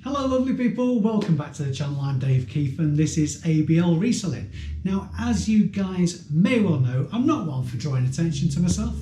Hello lovely people, welcome back to the channel. I'm Dave Keeffe and this is ABLreselling. Now, as you guys may well know, I'm not one for drawing attention to myself,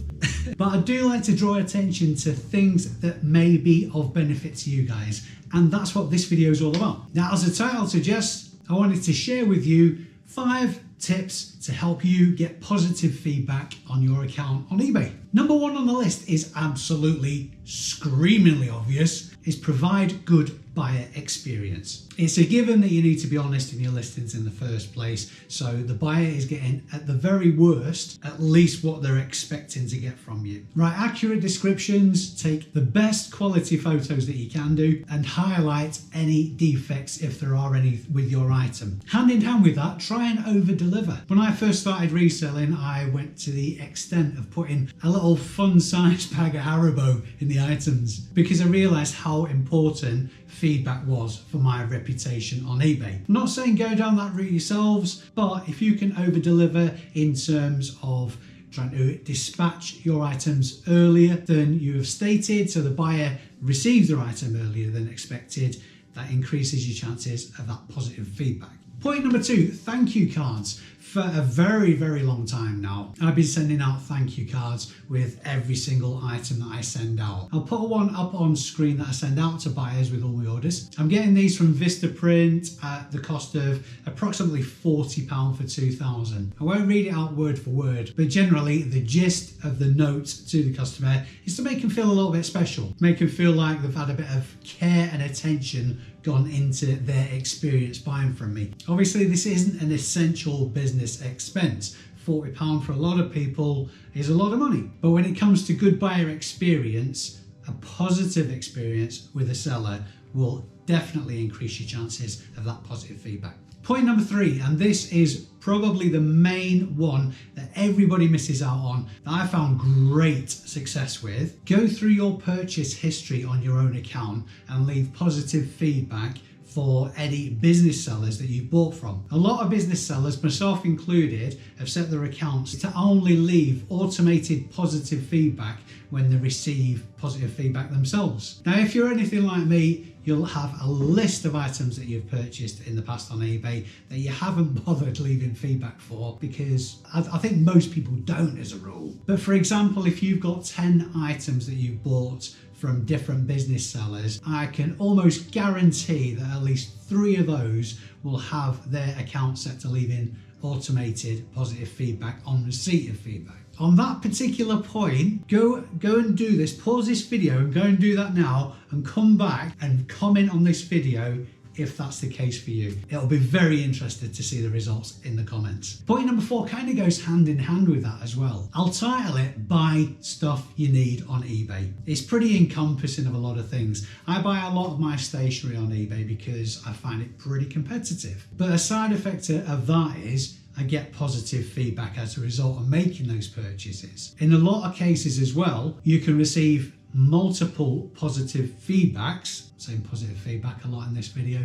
but I do like to draw attention to things that may be of benefit to you guys, and that's what this video is all about. Now, as the title suggests, I wanted to share with you 5 tips to help you get positive feedback on your account on eBay. Number 1 on the list is absolutely screamingly obvious, is provide good buyer experience. It's a given that you need to be honest in your listings in the first place, so the buyer is getting, at the very worst, at least what they're expecting to get from you. Write accurate descriptions, take the best quality photos that you can do, and highlight any defects if there are any with your item. Hand in hand with that, try and over deliver. When I first started reselling, I went to the extent of putting a little fun-sized bag of Haribo in the items because I realised how important feedback was for my reputation on eBay. I'm not saying go down that route yourselves, but if you can over deliver in terms of trying to dispatch your items earlier than you have stated, so the buyer receives their item earlier than expected, that increases your chances of that positive feedback. Point number 2, thank you cards. For a very, very long time now, I've been sending out thank you cards with every single item that I send out. I'll put one up on screen that I send out to buyers with all my orders. I'm getting these from Vistaprint at the cost of approximately £40 for 2,000. I won't read it out word for word, but generally the gist of the note to the customer is to make them feel a little bit special, make them feel like they've had a bit of care and attention gone into their experience buying from me. Obviously, this isn't an essential business expense. £40 for a lot of people is a lot of money. But when it comes to good buyer experience, a positive experience with a seller will definitely increase your chances of that positive feedback. Point number 3, and this is probably the main one that everybody misses out on, that I found great success with. Go through your purchase history on your own account and leave positive feedback for any business sellers that you've bought from. A lot of business sellers, myself included, have set their accounts to only leave automated positive feedback when they receive positive feedback themselves. Now, if you're anything like me, you'll have a list of items that you've purchased in the past on eBay that you haven't bothered leaving feedback for because I think most people don't as a rule. But for example, if you've got 10 items that you've bought from different business sellers, I can almost guarantee that at least 3 of those will have their account set to leaving automated positive feedback on receipt of feedback. On that particular point, go and do this, pause this video and go and do that now and come back and comment on this video if that's the case for you. It'll be very interesting to see the results in the comments. Point number 4 kind of goes hand in hand with that as well. I'll title it Buy Stuff You Need on eBay. It's pretty encompassing of a lot of things. I buy a lot of my stationery on eBay because I find it pretty competitive. But a side effect of that is I get positive feedback as a result of making those purchases. In a lot of cases as well, you can receive multiple positive feedbacks, saying positive feedback a lot in this video,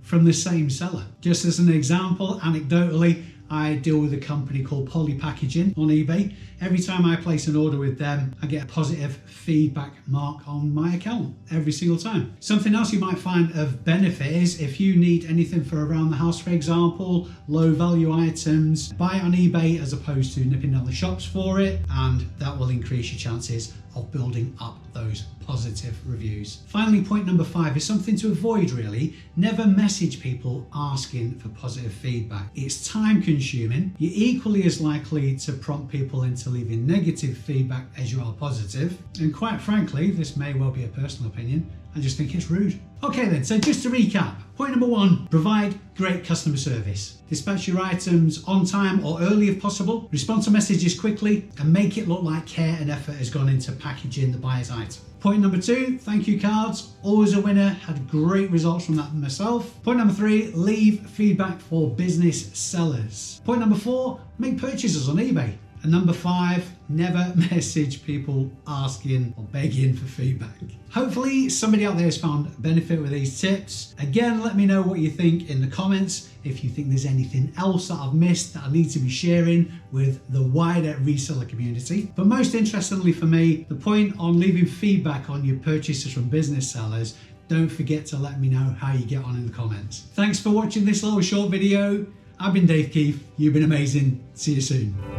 from the same seller. Just as an example, anecdotally, I deal with a company called Poly Packaging on eBay. Every time I place an order with them, I get a positive feedback mark on my account every single time. Something else you might find of benefit is if you need anything for around the house, for example, low value items, buy it on eBay as opposed to nipping down the shops for it, and that will increase your chances of building up those positive reviews. Finally, point number 5 is something to avoid really. Never message people asking for positive feedback. It's time consuming. You're equally as likely to prompt people into leaving negative feedback as you are positive. And quite frankly, this may well be a personal opinion, I just think it's rude. Okay then, so just to recap, point number 1, provide great customer service. Dispatch your items on time or early if possible. Respond to messages quickly and make it look like care and effort has gone into packaging the buyer's item. Point number 2, thank you cards. Always a winner, had great results from that myself. Point number 3, leave feedback for business sellers. Point number 4, make purchases on eBay. And number 5, never message people asking or begging for feedback. Hopefully somebody out there has found benefit with these tips. Again, let me know what you think in the comments. If you think there's anything else that I've missed that I need to be sharing with the wider reseller community. But most interestingly for me, the point on leaving feedback on your purchases from business sellers, don't forget to let me know how you get on in the comments. Thanks for watching this little short video. I've been Dave Keeffe. You've been amazing. See you soon.